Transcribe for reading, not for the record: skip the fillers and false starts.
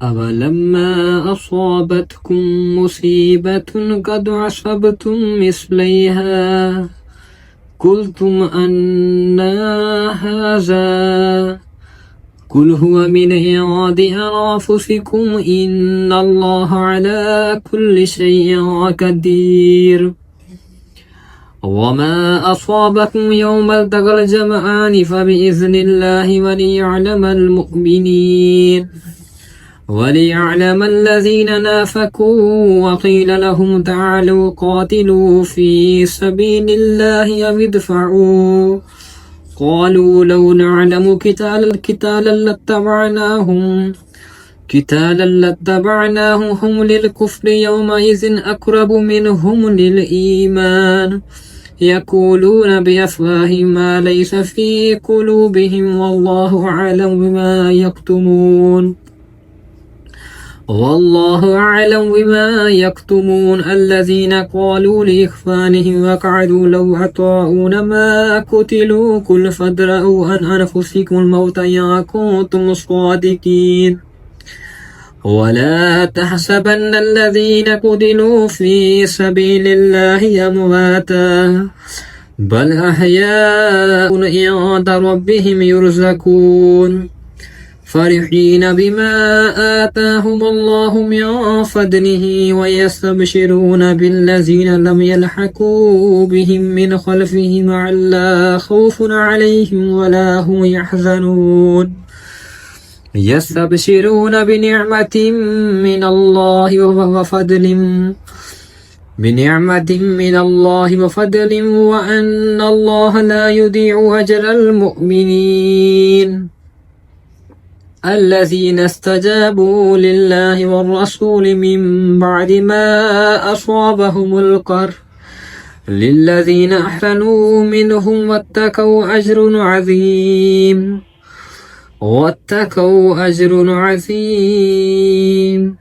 أولما أصابتكم مصيبة قد عصبتم مثليها قلتم أنى هذا قل هو من عند أنفسكم إن الله على كل شيء قدير وما أصابكم يوم التقى الجمعان فبإذن الله وليعلم المؤمنين وليعلم الذين نافقوا وقيل لهم تعالوا قاتلوا في سبيل الله أو ادفعوا قالوا لو نعلم قتالا لاتبعناهم هم للكفر يومئذ أقرب منهم للإيمان يقولون بأفواههم ما ليس في قلوبهم والله أعلم بما يكتمون الذين قالوا لإخوانهم وقعدوا لو أطاعون ما قتلوا قل فادرءوا عن أنفسكم الموت إن كنتم صادقين ولا تحسبن الذين قتلوا في سبيل الله أمواتا بل أحياء عند ربهم يرزقون فرحين بما آتاهم الله من فضله ويستبشرون بالذين لم يلحقوا بهم من خلفهم ألا خوف عليهم ولا هم يحزنون يستبشرون بنعمة من الله وفضل وأن الله لا يضيع أجر المؤمنين الذين استجابوا لله والرسول من بعد ما أصابهم القرح للذين أحسنوا منهم واتقوا أجر عظيم